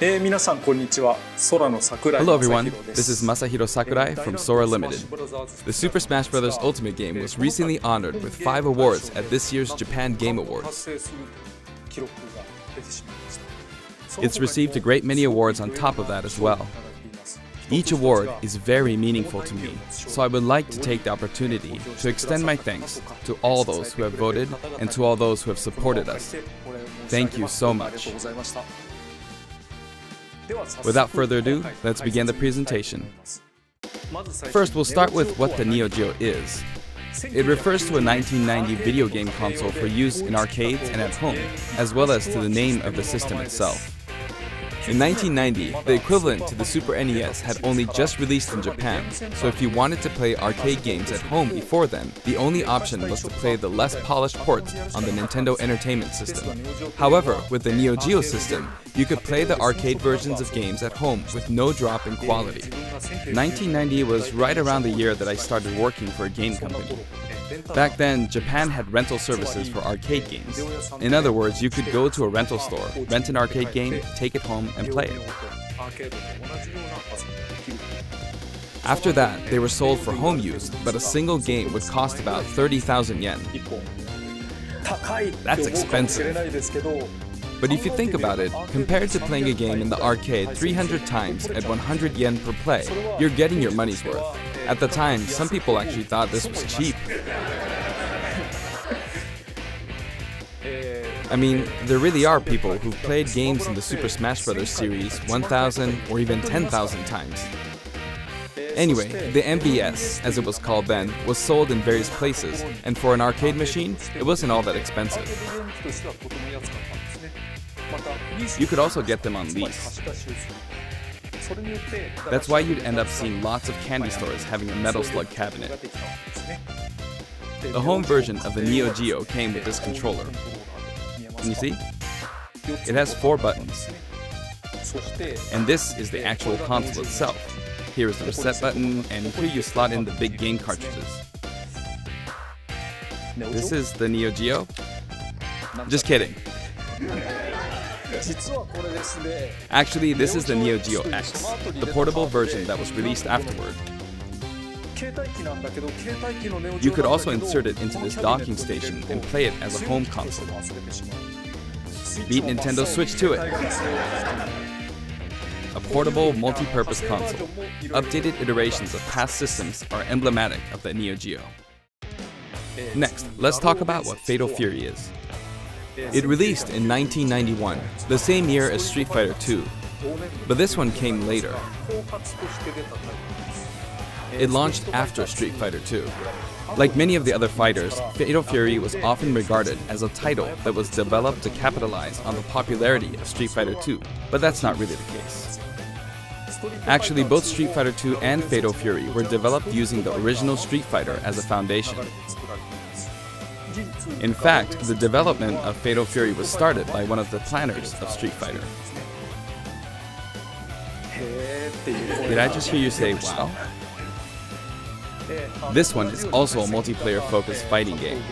Hello everyone, this is Masahiro Sakurai from Sora Limited. The Super Smash Bros. Ultimate game was recently honored with 5 awards at this year's Japan Game Awards. It's received a great many awards on top of that as well. Each award is very meaningful to me, so I would like to take the opportunity to extend my thanks to all those who have voted and to all those who have supported us. Thank you so much. Without further ado, let's begin the presentation. First, we'll start with what the Neo Geo is. It refers to a 1990 video game console for use in arcades and at home, as well as to the name of the system itself. In 1990, the equivalent to the Super NES had only just released in Japan, so if you wanted to play arcade games at home before then, the only option was to play the less polished ports on the Nintendo Entertainment System. However, with the Neo Geo system, you could play the arcade versions of games at home with no drop in quality. 1990 was right around the year that I started working for a game company. Back then, Japan had rental services for arcade games. In other words, you could go to a rental store, rent an arcade game, take it home, and play it. After that, they were sold for home use, but a single game would cost about 30,000 yen. That's expensive. But if you think about it, compared to playing a game in the arcade 300 times at 100 yen per play, you're getting your money's worth. At the time, some people actually thought this was cheap. I mean, there really are people who've played games in the Super Smash Bros. Series 1,000 or even 10,000 times. Anyway, the MVS, as it was called then, was sold in various places, and for an arcade machine, it wasn't all that expensive. You could also get them on lease. That's why you'd end up seeing lots of candy stores having a Metal Slug cabinet. The home version of the Neo Geo came with this controller. Can you see? It has 4 buttons. And this is the actual console itself. Here is the reset button, and here you slot in the big game cartridges. This is the Neo Geo? Just kidding. Actually, this is the Neo Geo X, the portable version that was released afterward. You could also insert it into this docking station and play it as a home console. Beat Nintendo Switch to it! A portable, multi-purpose console. Updated iterations of past systems are emblematic of the Neo Geo. Next, let's talk about what Fatal Fury is. It released in 1991, the same year as Street Fighter II, but this one came later. It launched after Street Fighter II. Like many of the other fighters, Fatal Fury was often regarded as a title that was developed to capitalize on the popularity of Street Fighter II, but that's not really the case. Actually, both Street Fighter II and Fatal Fury were developed using the original Street Fighter as a foundation. In fact, the development of Fatal Fury was started by one of the planners of Street Fighter. Did I just hear you say, wow? This one is also a multiplayer-focused fighting game.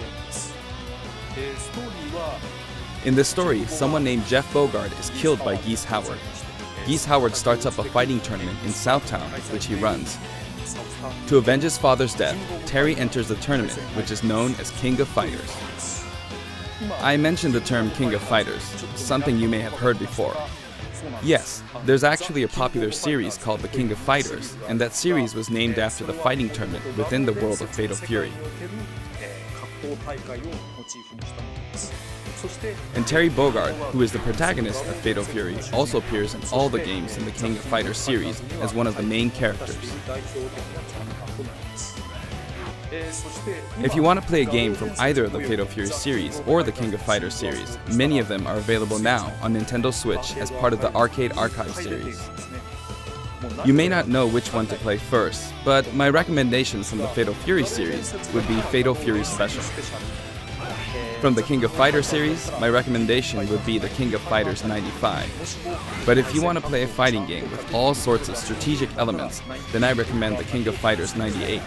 In this story, someone named Jeff Bogard is killed by Geese Howard. Geese Howard starts up a fighting tournament in Southtown, which he runs. To avenge his father's death, Terry enters the tournament, which is known as King of Fighters. I mentioned the term King of Fighters, something you may have heard before. Yes, there's actually a popular series called The King of Fighters, and that series was named after the fighting tournament within the world of Fatal Fury. And Terry Bogard, who is the protagonist of Fatal Fury, also appears in all the games in the King of Fighters series as one of the main characters. If you want to play a game from either of the Fatal Fury series or the King of Fighters series, many of them are available now on Nintendo Switch as part of the Arcade Archive series. You may not know which one to play first, but my recommendations from the Fatal Fury series would be Fatal Fury Special. From the King of Fighters series, my recommendation would be the King of Fighters 95. But if you want to play a fighting game with all sorts of strategic elements, then I recommend the King of Fighters 98.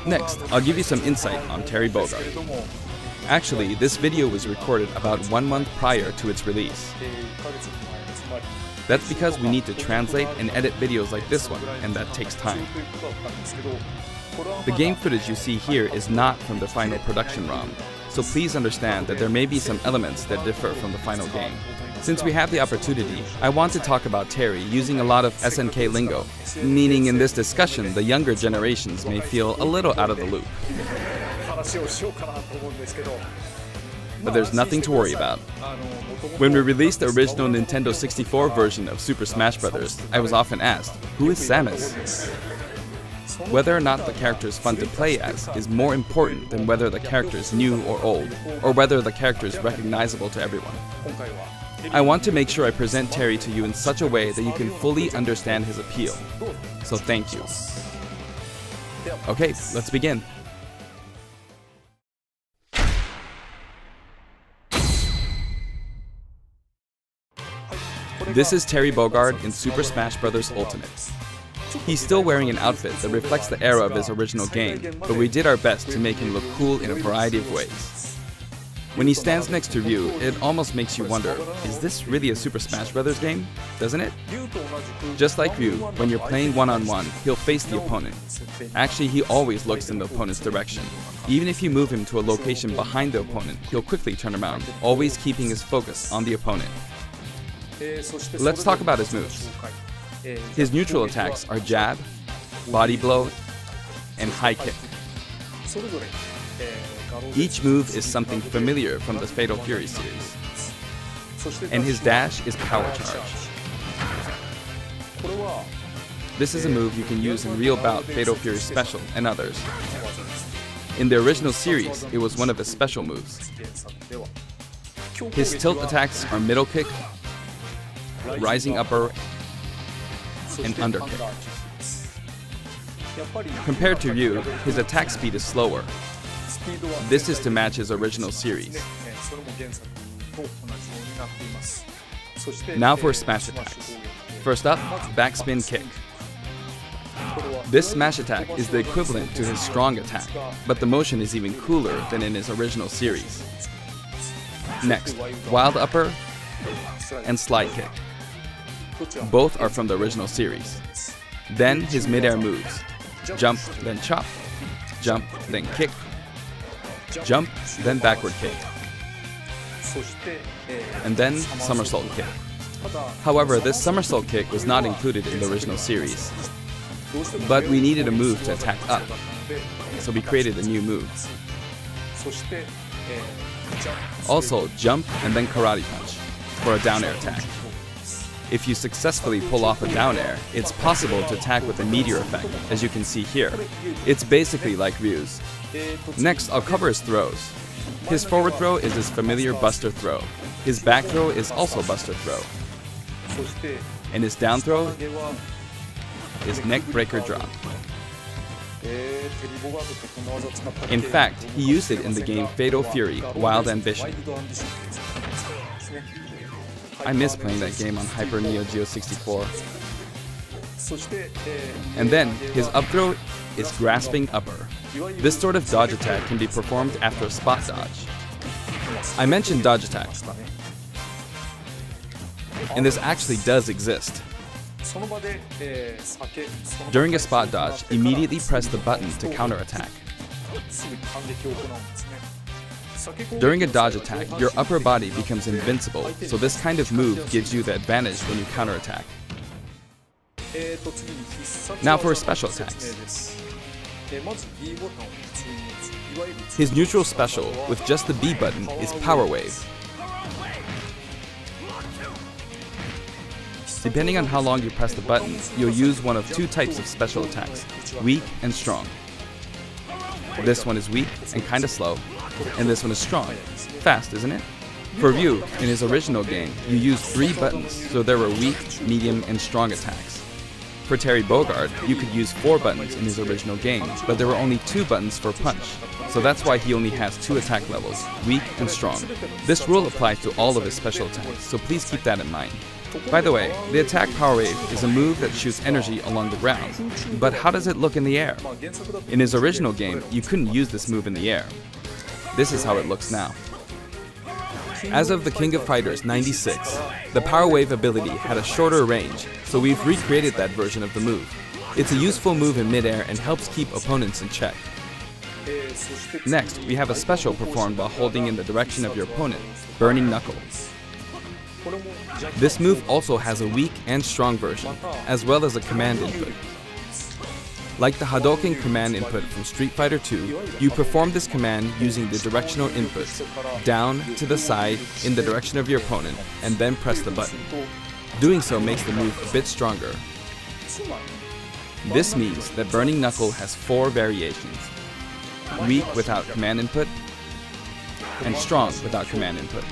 Next, I'll give you some insight on Terry Bogard. Actually, this video was recorded about 1 month prior to its release. That's because we need to translate and edit videos like this one, and that takes time. The game footage you see here is not from the final production ROM, so please understand that there may be some elements that differ from the final game. Since we have the opportunity, I want to talk about Terry using a lot of SNK lingo, meaning in this discussion the younger generations may feel a little out of the loop. But there's nothing to worry about. When we released the original Nintendo 64 version of Super Smash Bros., I was often asked, who is Samus? Whether or not the character is fun to play as is more important than whether the character is new or old, or whether the character is recognizable to everyone. I want to make sure I present Terry to you in such a way that you can fully understand his appeal. So thank you. Okay, let's begin. This is Terry Bogard in Super Smash Bros. Ultimate. He's still wearing an outfit that reflects the era of his original game, but we did our best to make him look cool in a variety of ways. When he stands next to Ryu, it almost makes you wonder, is this really a Super Smash Bros. Game? Doesn't it? Just like Ryu, when you're playing one-on-one, he'll face the opponent. Actually, he always looks in the opponent's direction. Even if you move him to a location behind the opponent, he'll quickly turn around, always keeping his focus on the opponent. Let's talk about his moves. His neutral attacks are jab, body blow, and high kick. Each move is something familiar from the Fatal Fury series. And his dash is power charge. This is a move you can use in Real Bout, Fatal Fury Special, and others. In the original series, it was one of his special moves. His tilt attacks are middle kick, rising upper, and underkick. Compared to Ryu, his attack speed is slower. This is to match his original series. Now for smash attacks. First up, backspin kick. This smash attack is the equivalent to his strong attack, but the motion is even cooler than in his original series. Next, wild upper and slide kick. Both are from the original series. Then his mid-air moves. Jump, then chop. Jump, then kick. Jump, then backward kick. And then somersault kick. However, this somersault kick was not included in the original series. But we needed a move to attack up, so we created a new move. Also, jump and then karate punch for a down air attack. If you successfully pull off a down air, it's possible to attack with a meteor effect, as you can see here. It's basically like Ryu's. Next, I'll cover his throws. His forward throw is his familiar buster throw. His back throw is also buster throw. And his down throw is neck breaker drop. In fact, he used it in the game Fatal Fury Wild Ambition. I miss playing that game on Hyper Neo Geo 64. And then, his up throw is grasping upper. This sort of dodge attack can be performed after a spot dodge. I mentioned dodge attack, and this actually does exist. During a spot dodge, immediately press the button to counterattack. During a dodge attack, your upper body becomes invincible, so this kind of move gives you the advantage when you counterattack. Now for his special attacks. His neutral special, with just the B button, is Power Wave. Depending on how long you press the button, you'll use one of two types of special attacks, weak and strong. This one is weak and kinda slow, and this one is strong. Fast, isn't it? For Ryu, in his original game, you used 3 buttons, so there were weak, medium, and strong attacks. For Terry Bogard, you could use 4 buttons in his original game, but there were only 2 buttons for punch, so that's why he only has 2 attack levels, weak and strong. This rule applies to all of his special attacks, so please keep that in mind. By the way, the attack Power Wave is a move that shoots energy along the ground, but how does it look in the air? In his original game, you couldn't use this move in the air. This is how it looks now. As of the King of Fighters 96, the Power Wave ability had a shorter range, so we've recreated that version of the move. It's a useful move in midair and helps keep opponents in check. Next, we have a special performed while holding in the direction of your opponent, Burning Knuckle. This move also has a weak and strong version, as well as a command input. Like the Hadouken command input from Street Fighter II, you perform this command using the directional inputs, down, to the side, in the direction of your opponent, and then press the button. Doing so makes the move a bit stronger. This means that Burning Knuckle has 4 variations: weak without command input, and strong without command input,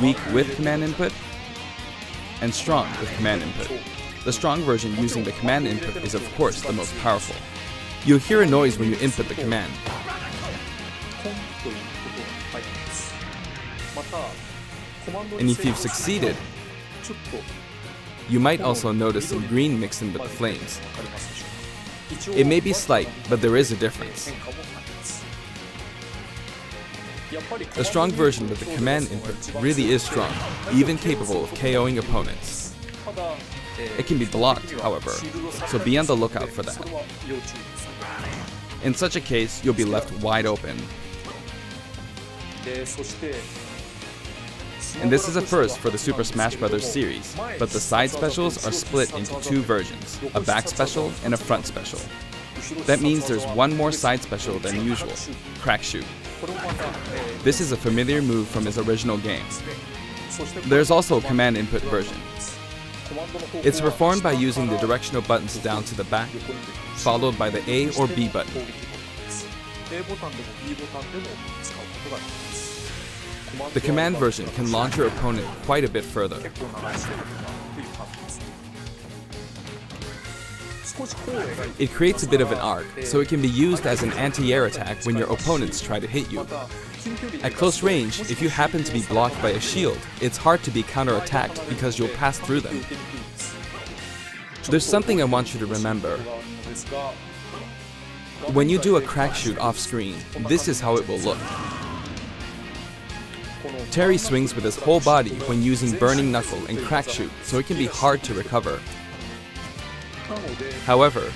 weak with command input, and strong with command input. The strong version using the command input is of course the most powerful. You'll hear a noise when you input the command. And if you've succeeded, you might also notice some green mixed in with the flames. It may be slight, but there is a difference. The strong version with the command input really is strong, even capable of KOing opponents. It can be blocked, however, so be on the lookout for that. In such a case, you'll be left wide open. And this is a first for the Super Smash Bros. Series, but the side specials are split into 2 versions, a back special and a front special. That means there's one more side special than usual, Crack Shoot. This is a familiar move from his original game. There's also a command input version. It's performed by using the directional buttons down to the back, followed by the A or B button. The command version can launch your opponent quite a bit further. It creates a bit of an arc, so it can be used as an anti-air attack when your opponents try to hit you. At close range, if you happen to be blocked by a shield, it's hard to be counter-attacked because you'll pass through them. There's something I want you to remember. When you do a crack shoot off-screen, this is how it will look. Terry swings with his whole body when using Burning Knuckle and Crack Shoot, so it can be hard to recover. However,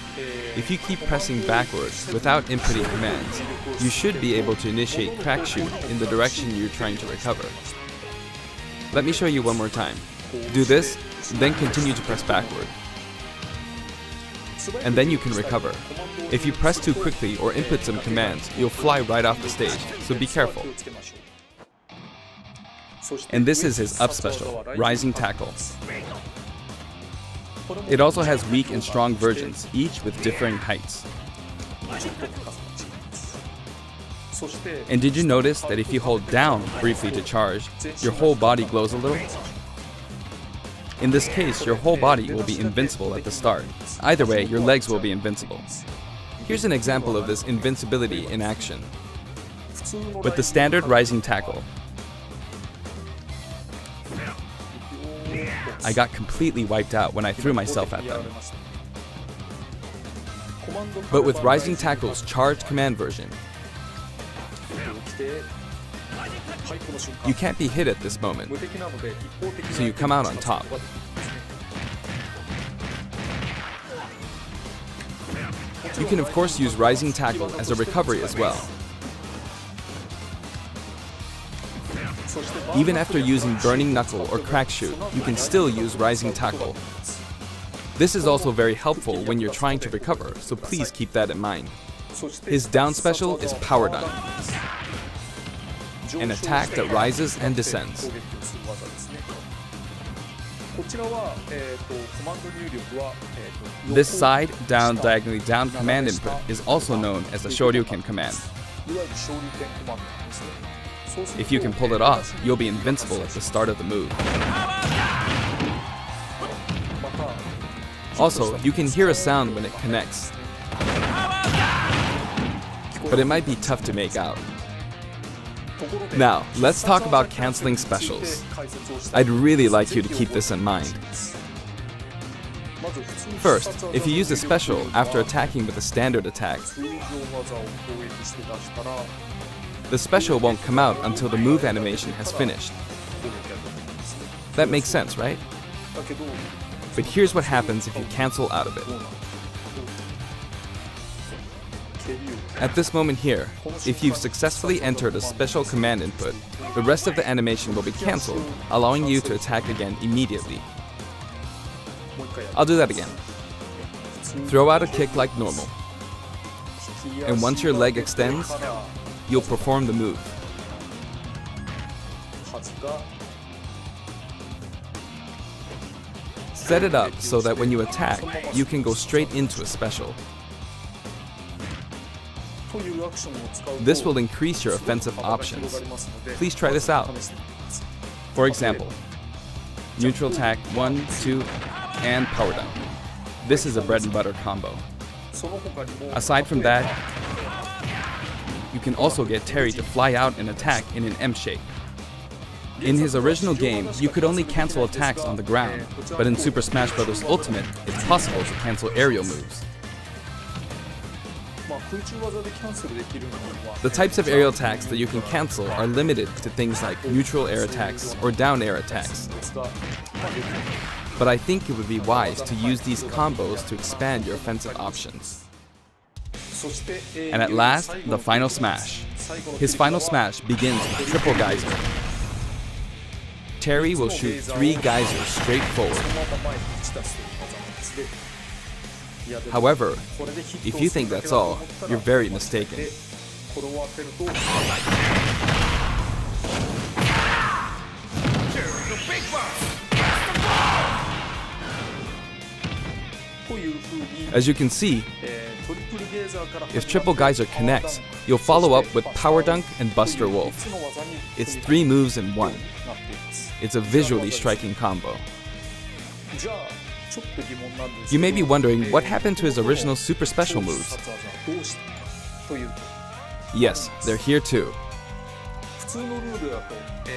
if you keep pressing backwards without inputting commands, you should be able to initiate Crack Shoot in the direction you're trying to recover. Let me show you one more time. Do this, then continue to press backward. And then you can recover. If you press too quickly or input some commands, you'll fly right off the stage, so be careful. And this is his up special, Rising Tackle. It also has weak and strong versions, each with differing heights. And did you notice that if you hold down briefly to charge, your whole body glows a little? In this case, your whole body will be invincible at the start. Either way, your legs will be invincible. Here's an example of this invincibility in action. With the standard Rising Tackle, I got completely wiped out when I threw myself at them. But with Rising Tackle's charged command version, you can't be hit at this moment, so you come out on top. You can of course use Rising Tackle as a recovery as well. Even after using Burning Knuckle or Crack Shoot, you can still use Rising Tackle. This is also very helpful when you're trying to recover, so please keep that in mind. His down special is Power Down, an attack that rises and descends. This side, down, diagonally down command input is also known as the Shoryuken command. If you can pull it off, you'll be invincible at the start of the move. Also, you can hear a sound when it connects, but it might be tough to make out. Now, let's talk about canceling specials. I'd really like you to keep this in mind. First, if you use a special after attacking with a standard attack, The special won't come out until the move animation has finished. That makes sense, right? But here's what happens if you cancel out of it. At this moment here, if you've successfully entered a special command input, the rest of the animation will be cancelled, allowing you to attack again immediately. I'll do that again. Throw out a kick like normal. And once your leg extends, you'll perform the move. Set it up so that when you attack, you can go straight into a special. This will increase your offensive options. Please try this out. For example, neutral attack 1, 2, and power down. This is a bread and butter combo. Aside from that, you can also get Terry to fly out and attack in an M shape. In his original game, you could only cancel attacks on the ground, but in Super Smash Bros. Ultimate, it's possible to cancel aerial moves. The types of aerial attacks that you can cancel are limited to things like neutral air attacks or down air attacks. But I think it would be wise to use these combos to expand your offensive options. And at last, the final smash. His final smash begins with triple geyser. Terry will shoot 3 geysers straight forward. However, if you think that's all, you're very mistaken. As you can see, if triple geyser connects, you'll follow up with power dunk and Buster Wolf. It's 3 moves in 1. It's a visually striking combo. You may be wondering what happened to his original super special moves. Yes, they're here too.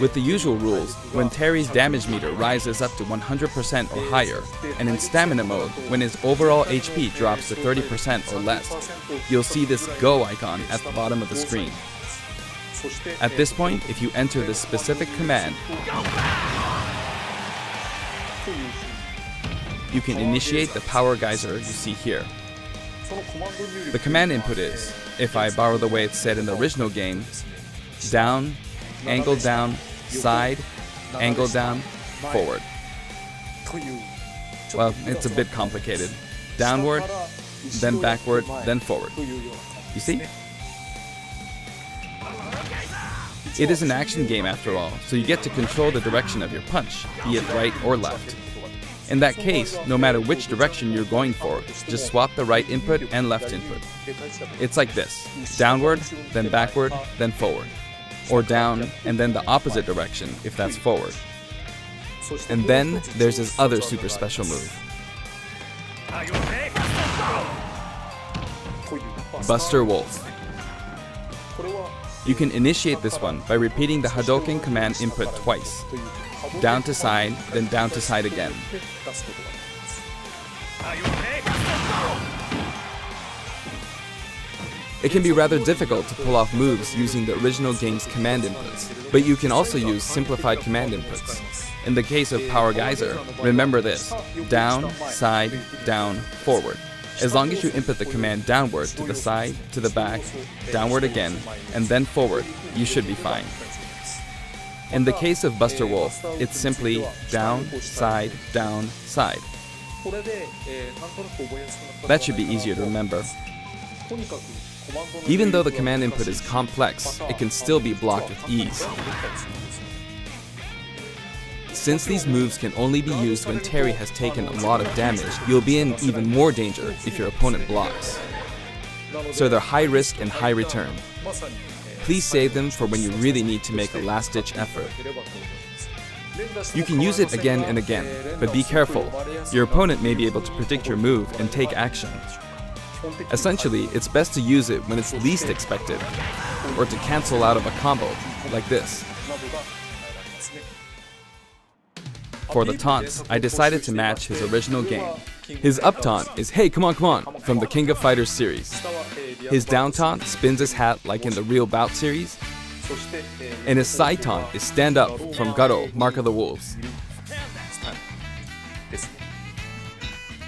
With the usual rules, when Terry's damage meter rises up to 100% or higher, and in stamina mode, when his overall HP drops to 30% or less, you'll see this go icon at the bottom of the screen. At this point, if you enter this specific command, you can initiate the power geyser you see here. The command input is, if I borrow the way it's said in the original game, down, angle down, side, angle down, forward. Well, it's a bit complicated. Downward, then backward, then forward. You see? It is an action game after all, so you get to control the direction of your punch, be it right or left. In that case, no matter which direction you're going for, just swap the right input and left input. It's like this: downward, then backward, then forward. Or down, and then the opposite direction if that's forward. And then there's his other super special move. Buster Wolf. You can initiate this one by repeating the Hadouken command input twice. Down to side, then down to side again. It can be rather difficult to pull off moves using the original game's command inputs, but you can also use simplified command inputs. In the case of Power Geyser, remember this: down, side, down, forward. As long as you input the command downward to the side, to the back, downward again, and then forward, you should be fine. In the case of Buster Wolf, it's simply down, side, side. That should be easier to remember. Even though the command input is complex, it can still be blocked with ease. Since these moves can only be used when Terry has taken a lot of damage, you'll be in even more danger if your opponent blocks. So they're high risk and high return. Please save them for when you really need to make a last-ditch effort. You can use it again and again, but be careful. Your opponent may be able to predict your move and take action. Essentially, it's best to use it when it's least expected, or to cancel out of a combo, like this. For the taunts, I decided to match his original game. His up taunt is "Hey, come on, from the King of Fighters series. His down taunt spins his hat like in the Real Bout series, And his side taunt is Stand Up from Garo, Mark of the Wolves.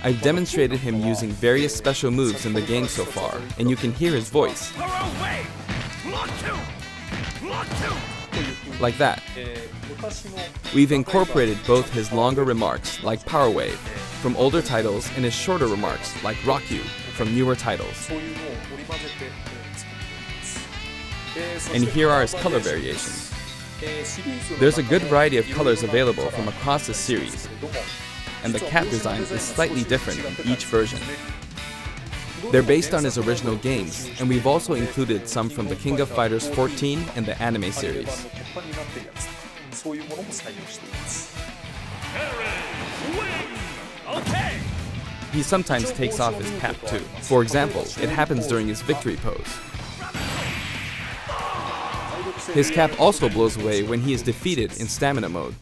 I've demonstrated him using various special moves in the game so far, and you can hear his voice. Like that. We've incorporated both his longer remarks, like Power Wave, from older titles, and his shorter remarks, like Rock You, from newer titles. And here are his color variations. There's a good variety of colors available from across the series, and the cap design is slightly different in each version. They're based on his original games, and we've also included some from the King of Fighters 14 and the anime series. He sometimes takes off his cap too. For example, it happens during his victory pose. His cap also blows away when he is defeated in stamina mode.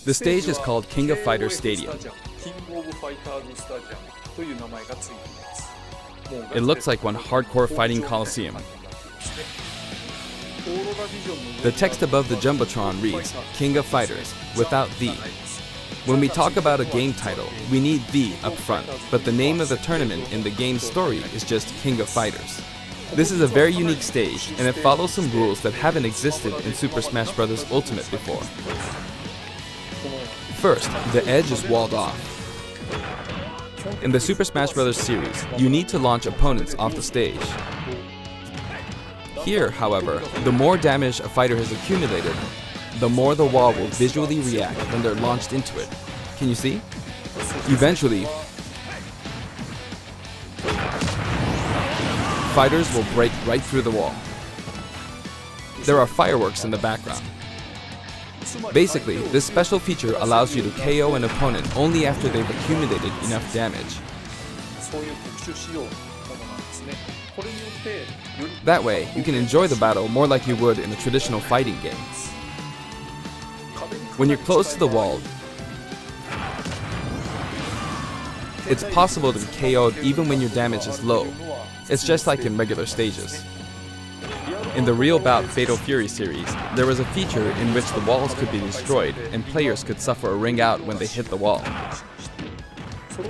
The stage is called King of Fighters Stadium. It looks like one hardcore fighting coliseum. The text above the Jumbotron reads, King of Fighters, without the. When we talk about a game title, we need the up front, but the name of the tournament in the game's story is just King of Fighters. This is a very unique stage, and it follows some rules that haven't existed in Super Smash Bros. Ultimate before. First, the edge is walled off. In the Super Smash Bros. Series, you need to launch opponents off the stage. Here, however, the more damage a fighter has accumulated, the more the wall will visually react when they're launched into it. Can you see? Eventually, fighters will break right through the wall. There are fireworks in the background. Basically, this special feature allows you to KO an opponent only after they've accumulated enough damage. That way, you can enjoy the battle more like you would in a traditional fighting game. When you're close to the wall, it's possible to be KO'd even when your damage is low. It's just like in regular stages. In the Real Bout Fatal Fury series, there was a feature in which the walls could be destroyed and players could suffer a ring out when they hit the wall.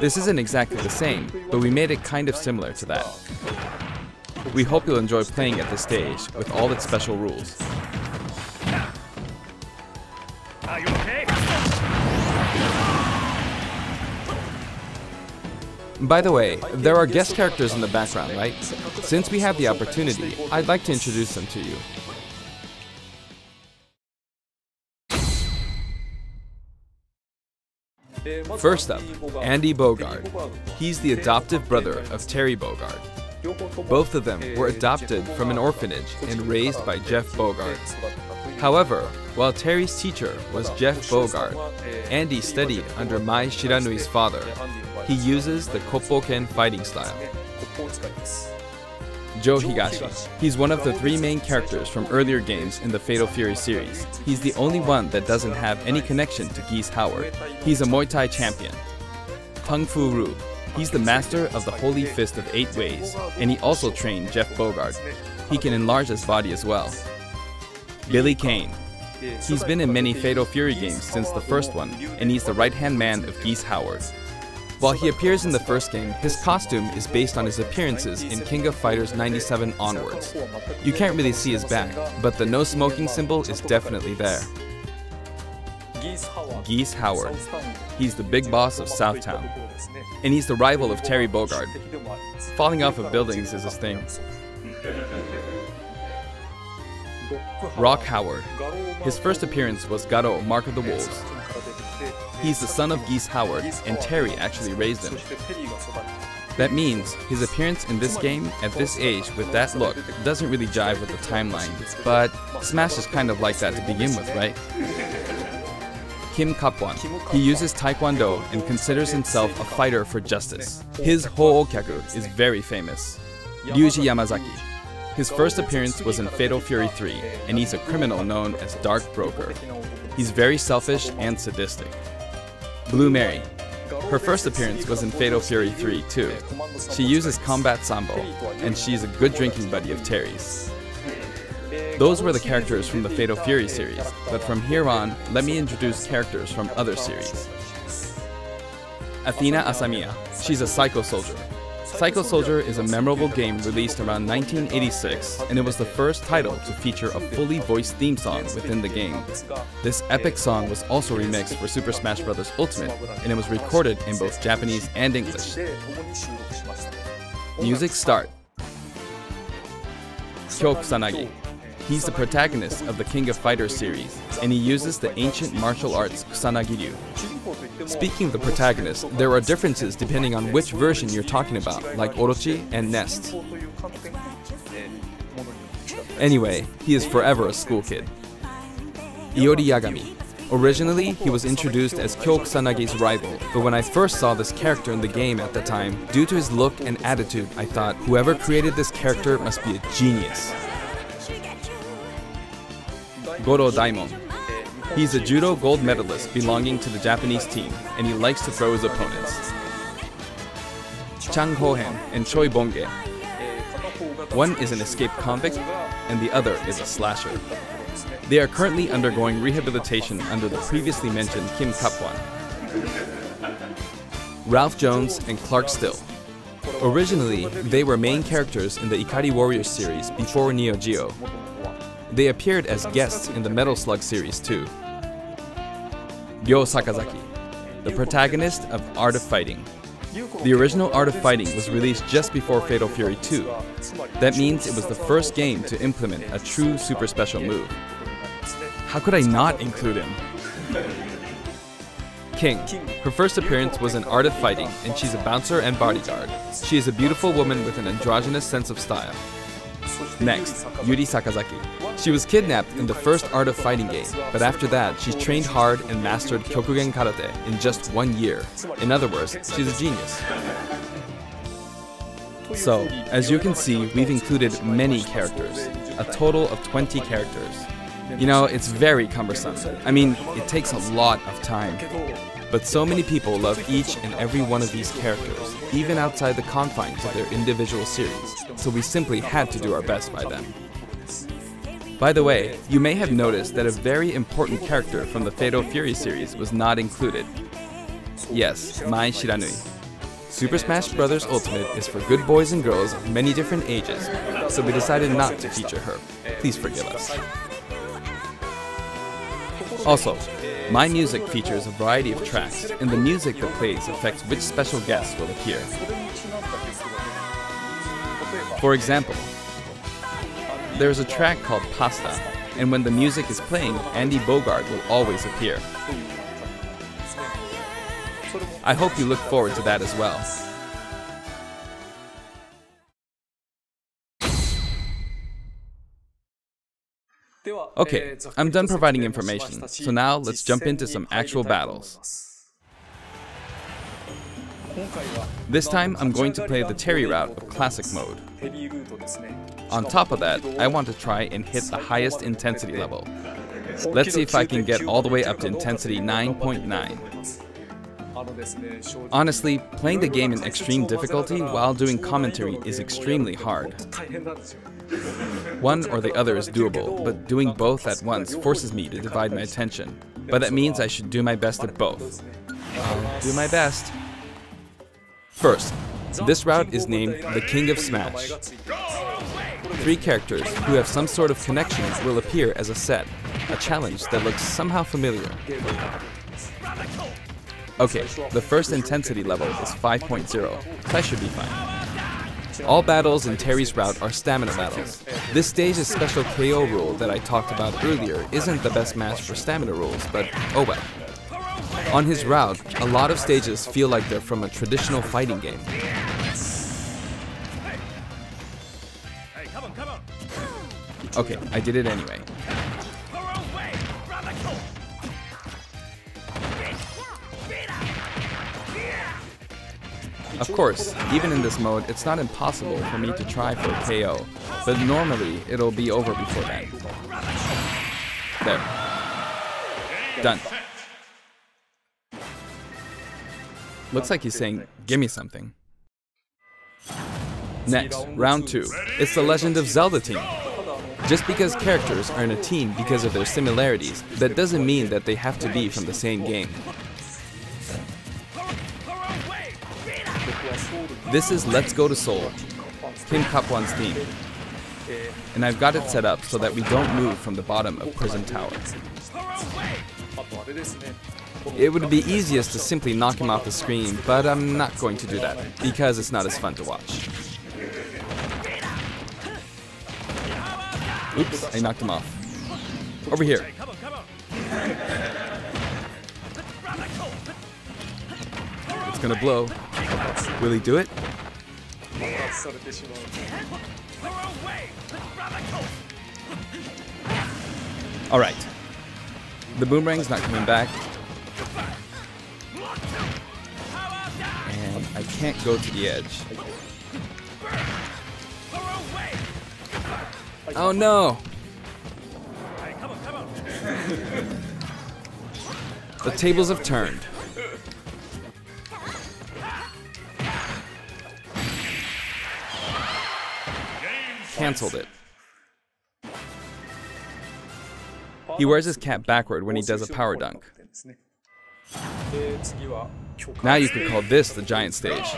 This isn't exactly the same, but we made it kind of similar to that. We hope you'll enjoy playing at this stage with all its special rules. Are you okay? By the way, there are guest characters in the background, right? Since we have the opportunity, I'd like to introduce them to you. First up, Andy Bogard. He's the adoptive brother of Terry Bogard. Both of them were adopted from an orphanage and raised by Jeff Bogard. However, while Terry's teacher was Jeff Bogard, Andy studied under Mai Shiranui's father. He uses the Koppoken fighting style. Joe Higashi. He's one of the three main characters from earlier games in the Fatal Fury series. He's the only one that doesn't have any connection to Geese Howard. He's a Muay Thai champion. Tung Fu Ru. He's the master of the Holy Fist of 8 Ways, and he also trained Jeff Bogard. He can enlarge his body as well. Billy Kane. He's been in many Fatal Fury games since the first one, and he's the right-hand man of Geese Howard. While he appears in the first game, his costume is based on his appearances in King of Fighters 97 onwards. You can't really see his back, but the no smoking symbol is definitely there. Geese Howard. He's the big boss of Southtown, and he's the rival of Terry Bogard. Falling off of buildings is his thing. Rock Howard. His first appearance was Garo, Mark of the Wolves. He's the son of Geese Howard, and Terry actually raised him. That means his appearance in this game at this age with that look doesn't really jive with the timeline, but Smash is kind of like that to begin with, right? Kim Kapwan. He uses Taekwondo and considers himself a fighter for justice. His Ho'okyaku is very famous. Ryuji Yamazaki. His first appearance was in Fatal Fury 3, and he's a criminal known as Dark Broker. He's very selfish and sadistic. Blue Mary. Her first appearance was in Fatal Fury 3 too. She uses combat sambo, and she's a good drinking buddy of Terry's. Those were the characters from the Fatal Fury series, but from here on, let me introduce characters from other series. Athena Asamiya. She's a Psycho Soldier. Psycho Soldier is a memorable game released around 1986, and it was the first title to feature a fully voiced theme song within the game. This epic song was also remixed for Super Smash Bros. Ultimate, and it was recorded in both Japanese and English. Music start. Kyo Kusanagi. He's the protagonist of the King of Fighters series, and he uses the ancient martial arts Kusanagi-ryu. Speaking of the protagonist, there are differences depending on which version you're talking about, like Orochi and Nest. Anyway, he is forever a school kid. Iori Yagami. Originally, he was introduced as Kyo Kusanagi's rival, but when I first saw this character in the game at the time, due to his look and attitude, I thought whoever created this character must be a genius. Goro Daimon. He's a judo gold medalist belonging to the Japanese team, and he likes to throw his opponents. Chang Hohen and Choi Bonge. One is an escaped convict, and the other is a slasher. They are currently undergoing rehabilitation under the previously mentioned Kim Kapwan. Ralph Jones and Clark Still. Originally, they were main characters in the Ikari Warriors series before Neo Geo. They appeared as guests in the Metal Slug series too. Ryo Sakazaki, the protagonist of Art of Fighting. The original Art of Fighting was released just before Fatal Fury 2. That means it was the first game to implement a true super special move. How could I not include him? King. Her first appearance was in Art of Fighting, and she's a bouncer and bodyguard. She is a beautiful woman with an androgynous sense of style. Next, Yuri Sakazaki. She was kidnapped in the first Art of Fighting game, but after that, she trained hard and mastered Kyokugen Karate in just 1 year. In other words, she's a genius. So, as you can see, we've included many characters, a total of 20 characters. You know, it's very cumbersome. I mean, it takes a lot of time. But so many people love each and every one of these characters, even outside the confines of their individual series, so we simply had to do our best by them. By the way, you may have noticed that a very important character from the Fatal Fury series was not included. Yes, Mai Shiranui. Super Smash Bros. Ultimate is for good boys and girls of many different ages, so we decided not to feature her. Please forgive us. Also, my music features a variety of tracks, and the music that plays affects which special guests will appear. For example, there's a track called Pasta, and when the music is playing, Andy Bogard will always appear. I hope you look forward to that as well. Okay, I'm done providing information, so now let's jump into some actual battles. This time, I'm going to play the Terry route of Classic mode. On top of that, I want to try and hit the highest intensity level. Let's see if I can get all the way up to intensity 9.9. Honestly, playing the game in extreme difficulty while doing commentary is extremely hard. One or the other is doable, but doing both at once forces me to divide my attention. But that means I should do my best at both. I'll do my best. First, this route is named the King of Smash. 3 characters who have some sort of connection will appear as a set, a challenge that looks somehow familiar. Okay, the first intensity level is 5.0, so I should be fine. All battles in Terry's route are stamina battles. This stage's special KO rule that I talked about earlier isn't the best match for stamina rules, but oh well. On his route, a lot of stages feel like they're from a traditional fighting game. Okay, I did it anyway. Of course, even in this mode, it's not impossible for me to try for a KO, but normally it'll be over before that. There. Done. Looks like he's saying, "Give me something." Next, round 2. It's the Legend of Zelda team. Just because characters are in a team because of their similarities, that doesn't mean that they have to be from the same game. This is Let's Go to Seoul, Kim Kapwan's theme. And I've got it set up so that we don't move from the bottom of Prison Tower. It would be easiest to simply knock him off the screen, but I'm not going to do that, because it's not as fun to watch. Oops, I knocked him off. Over here. It's gonna blow. Will he do it? Alright. The boomerang's not coming back. And I can't go to the edge. Oh no! The tables have turned. Cancelled it. He wears his cap backward when he does a power dunk. Now you could call this the giant stage.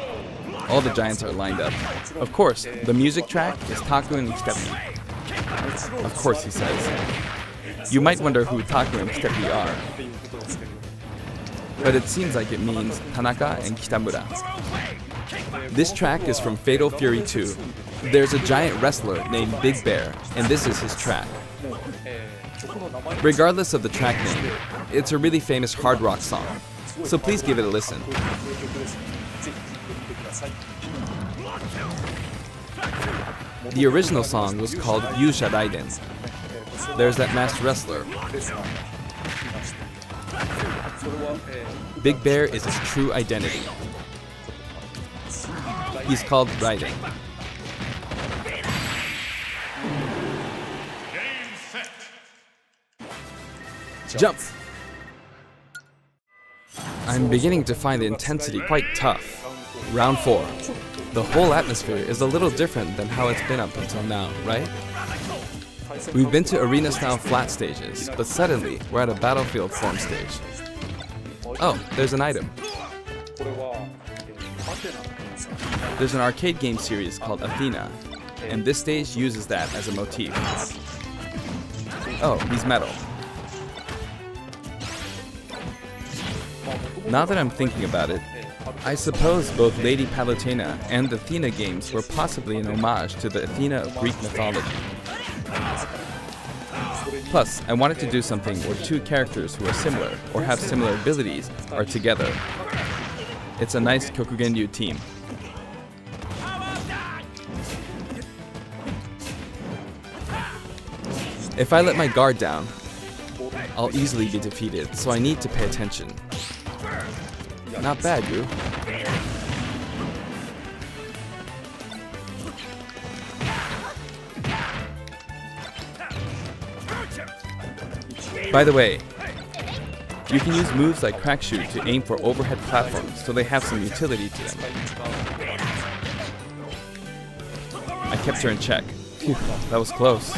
All the giants are lined up. Of course, the music track is Taku and Steppy. Of course, he says. You might wonder who Taku and Steppy are. But it seems like it means Tanaka and Kitamura. This track is from Fatal Fury 2. There's a giant wrestler named Big Bear, and this is his track. Regardless of the track name, it's a really famous hard rock song, so please give it a listen. The original song was called Yusha Raiden. There's that masked wrestler. Big Bear is his true identity. He's called Raiden. Jump! I'm beginning to find the intensity quite tough. Round 4. The whole atmosphere is a little different than how it's been up until now, right? We've been to arena-style flat stages, but suddenly we're at a battlefield form stage. Oh, there's an item. There's an arcade game series called Athena, and this stage uses that as a motif. Oh, he's metal. Now that I'm thinking about it, I suppose both Lady Palutena and the Athena games were possibly an homage to the Athena of Greek mythology. Plus, I wanted to do something where two characters who are similar or have similar abilities are together. It's a nice Kyokugenryu team. If I let my guard down, I'll easily be defeated, so I need to pay attention. Not bad, you. By the way, you can use moves like Crack Shoot to aim for overhead platforms, so they have some utility to them. I kept her in check. Phew, that was close.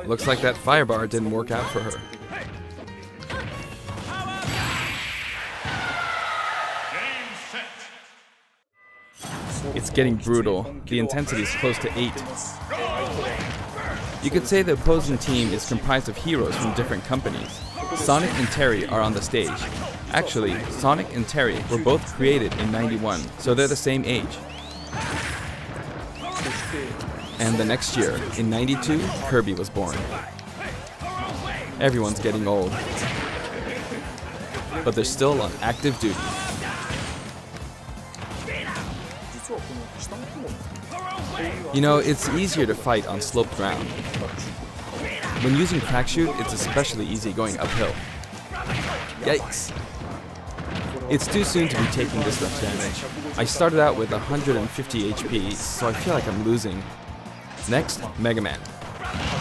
Looks like that fire bar didn't work out for her. It's getting brutal. The intensity is close to 8. You could say the opposing team is comprised of heroes from different companies. Sonic and Terry are on the stage. Actually, Sonic and Terry were both created in '91, so they're the same age. And the next year, in '92, Kirby was born. Everyone's getting old. But they're still on active duty. You know, it's easier to fight on sloped ground. When using Crack Shoot, it's especially easy going uphill. Yikes! It's too soon to be taking this much damage. I started out with 150 HP, so I feel like I'm losing. Next, Mega Man.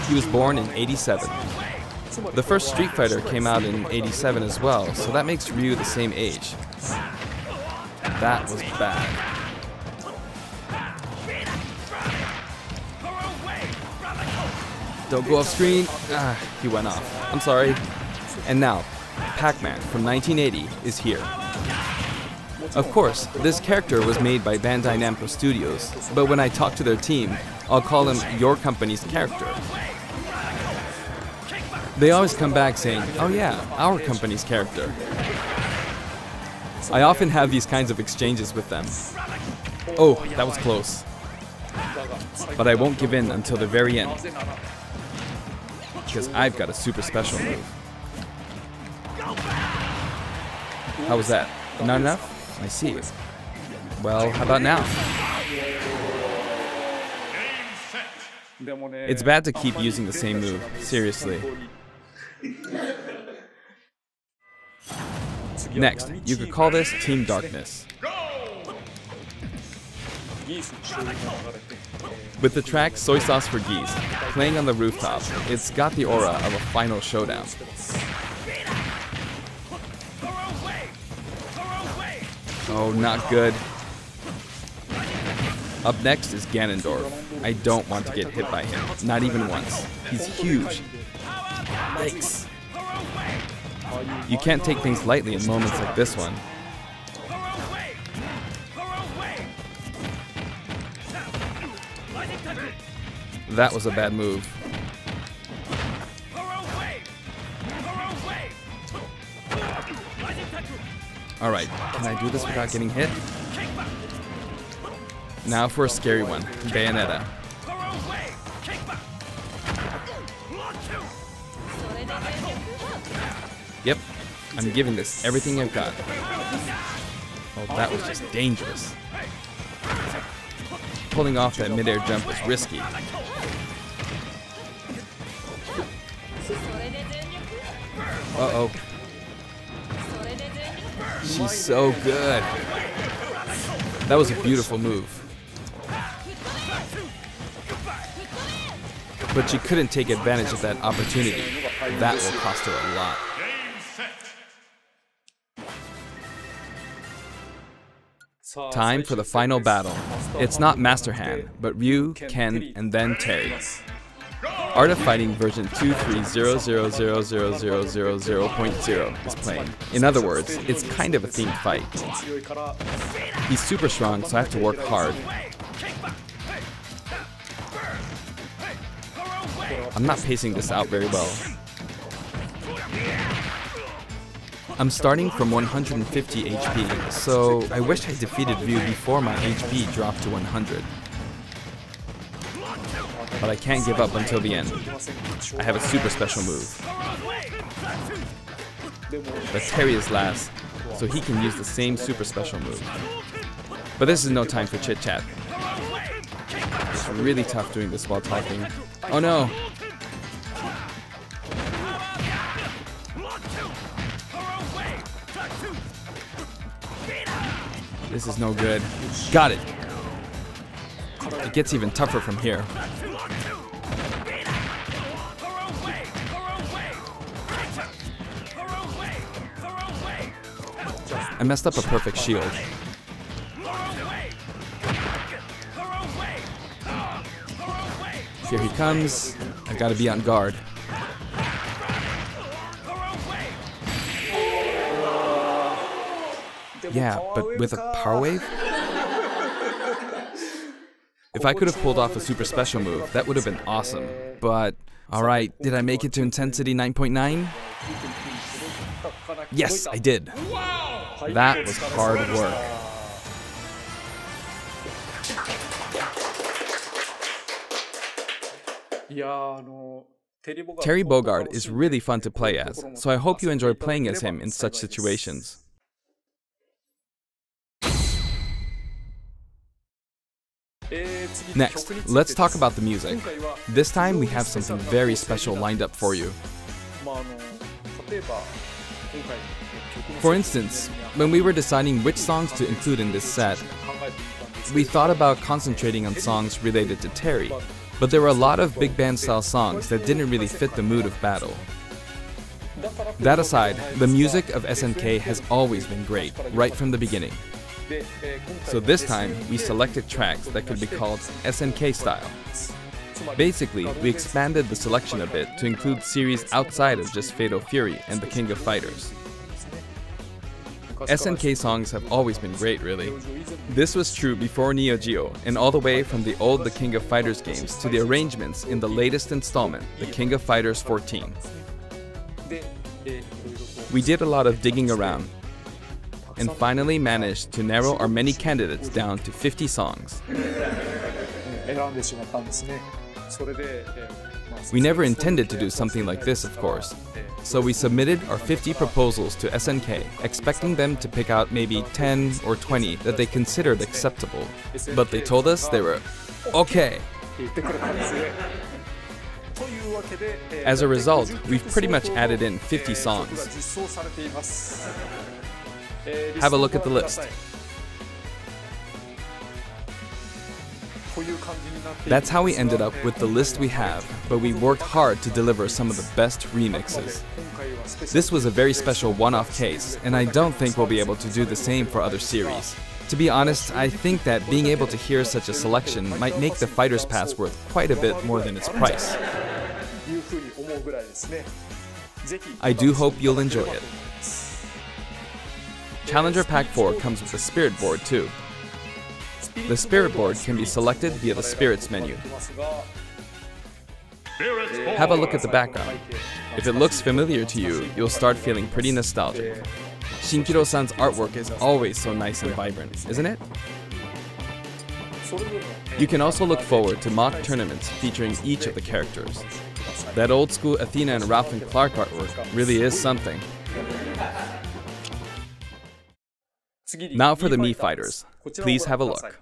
He was born in '87. The first Street Fighter came out in '87 as well, so that makes Ryu the same age. that was bad. Don't go off screen. Ah, he went off. I'm sorry. And now, Pac-Man from 1980 is here. Of course, this character was made by Bandai Namco Studios, but when I talk to their team, I'll call him your company's character. They always come back saying, oh yeah, our company's character. I often have these kinds of exchanges with them. Oh, that was close. But I won't give in until the very end, because I've got a super special move. How was that? Not enough? I see. Well, how about now? It's bad to keep using the same move, seriously. Next, you could call this Team Darkness. With the track Soy Sauce for Geese playing on the rooftop, it's got the aura of a final showdown. Oh, not good. Up next is Ganondorf. I don't want to get hit by him, not even once. He's huge. Yikes. You can't take things lightly in moments like this one. That was a bad move. Alright, can I do this without getting hit? Now for a scary one, Bayonetta. Yep, I'm giving this everything I've got. Oh, that was just dangerous. Pulling off that mid-air jump was risky. Uh-oh. She's so good. That was a beautiful move. But she couldn't take advantage of that opportunity. That will cost her a lot. Time for the final battle. It's not Master Hand, but Ryu, Ken, and then Terry. Art of Fighting version 230000000.0 is playing. In other words, it's kind of a themed fight. He's super strong, so I have to work hard. I'm not pacing this out very well. I'm starting from 150 HP, so I wish I defeated Ryu before my HP dropped to 100. But I can't give up until the end. I have a super special move. But Terry is last, so he can use the same super special move. But this is no time for chit-chat. It's really tough doing this while talking. Oh no! This is no good. Got it! It gets even tougher from here. I messed up a perfect shield. Here he comes. I gotta be on guard. Yeah, but with a power wave? If I could have pulled off a super special move, that would have been awesome. But, alright, did I make it to intensity 9.9? Yes, I did. That was hard work. Terry Bogard is really fun to play as, so I hope you enjoy playing as him in such situations. Next, let's talk about the music. This time we have something very special lined up for you. For instance, when we were deciding which songs to include in this set, we thought about concentrating on songs related to Terry, but there were a lot of big band style songs that didn't really fit the mood of battle. That aside, the music of SNK has always been great, right from the beginning. So this time, we selected tracks that could be called SNK style. Basically, we expanded the selection a bit to include series outside of just Fatal Fury and the King of Fighters. SNK songs have always been great, really. This was true before Neo Geo, and all the way from the old The King of Fighters games to the arrangements in the latest installment, The King of Fighters 14. We did a lot of digging around, and finally managed to narrow our many candidates down to 50 songs. We never intended to do something like this, of course. So we submitted our 50 proposals to SNK, expecting them to pick out maybe 10 or 20 that they considered acceptable. But they told us they were okay. As a result, we've pretty much added in 50 songs. Have a look at the list. That's how we ended up with the list we have, but we worked hard to deliver some of the best remixes. This was a very special one-off case, and I don't think we'll be able to do the same for other series. To be honest, I think that being able to hear such a selection might make the Fighter's Pass worth quite a bit more than its price. I do hope you'll enjoy it. Challenger Pack 4 comes with a Spirit board too. The Spirit board can be selected via the Spirits menu. Have a look at the background. If it looks familiar to you, you'll start feeling pretty nostalgic. Shinkiro-san's artwork is always so nice and vibrant, isn't it? You can also look forward to mock tournaments featuring each of the characters. That old school Athena and Ralph and Clark artwork really is something. Now for the Mii Fighters. Please have a look.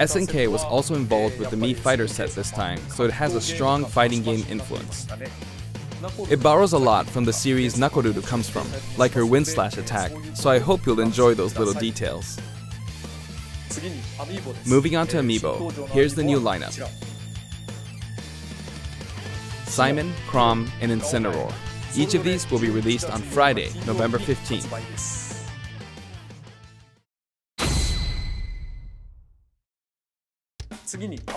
SNK was also involved with the Mii Fighter set this time, so it has a strong fighting game influence. It borrows a lot from the series Nakoruru comes from, like her wind slash attack, so I hope you'll enjoy those little details. Moving on to Amiibo, here's the new lineup. Simon, Chrom, and Incineroar. Each of these will be released on Friday, November 15th.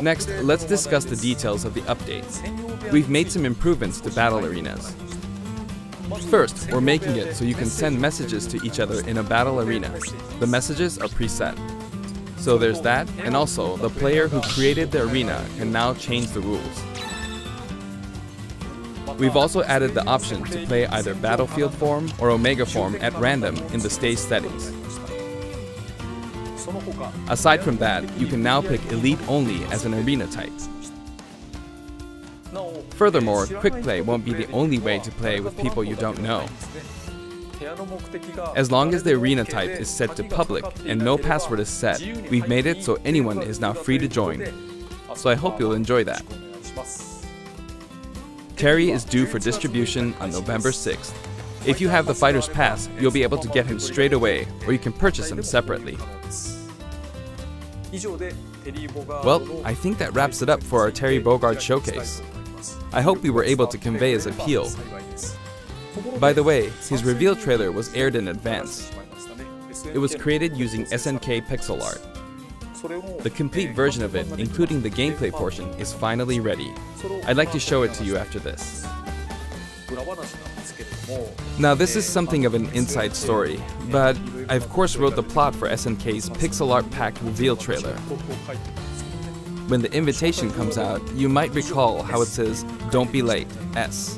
Next, let's discuss the details of the update. We've made some improvements to battle arenas. First, we're making it so you can send messages to each other in a battle arena. The messages are preset. So there's that, and also the player who created the arena can now change the rules. We've also added the option to play either Battlefield form or Omega form at random in the stage settings. Aside from that, you can now pick Elite only as an arena type. Furthermore, quick play won't be the only way to play with people you don't know. As long as the arena type is set to public and no password is set, we've made it so anyone is now free to join. so I hope you'll enjoy that. Terry is due for distribution on November 6th. If you have the Fighter's Pass, you'll be able to get him straight away, or you can purchase him separately. Well, I think that wraps it up for our Terry Bogard showcase. I hope we were able to convey his appeal. By the way, his reveal trailer was aired in advance. It was created using SNK pixel art. The complete version of it, including the gameplay portion, is finally ready. I'd like to show it to you after this. Now this is something of an inside story, but I of course wrote the plot for SNK's pixel art packed reveal trailer. When the invitation comes out, you might recall how it says, "Don't be late, S."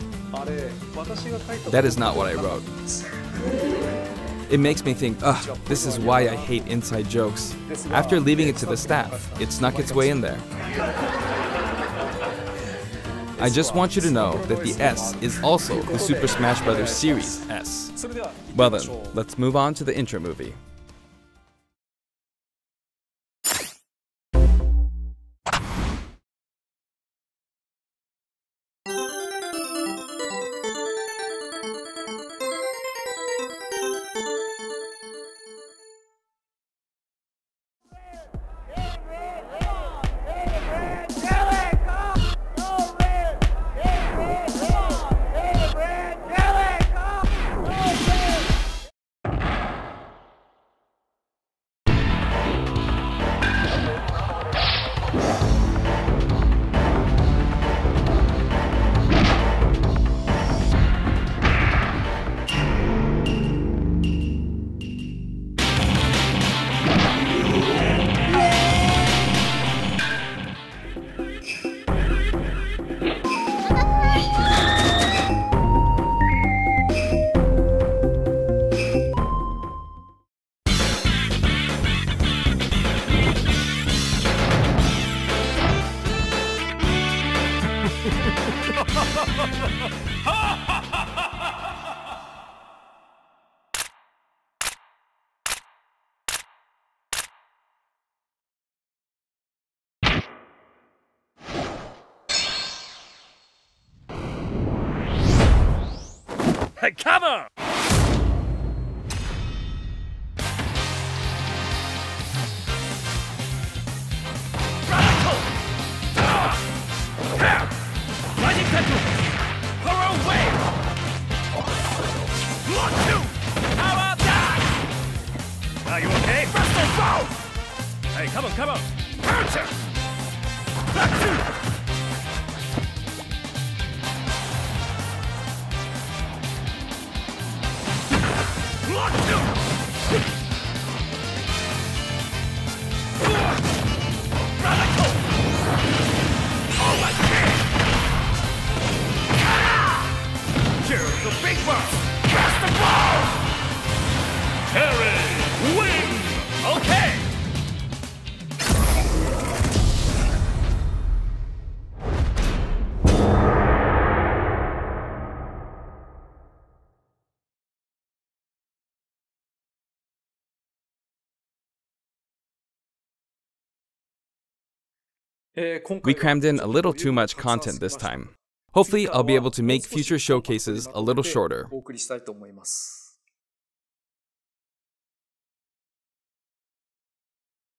That is not what I wrote. It makes me think, ugh, this is why I hate inside jokes. After leaving it to the staff, it snuck its way in there. I just want you to know that the S is also the Super Smash Bros. Series S. Well then, let's move on to the intro movie. Hey, come on! Lightning Tentacle! Horror Wave! Block 2! How about that? Are you okay? Presto Bow! Hey, come on, come on! Counter! Block 2! Block 2! Radical! Oh my God! Here's the big one! Cast the ball! Terry, win! Okay! We crammed in a little too much content this time. Hopefully, I'll be able to make future showcases a little shorter.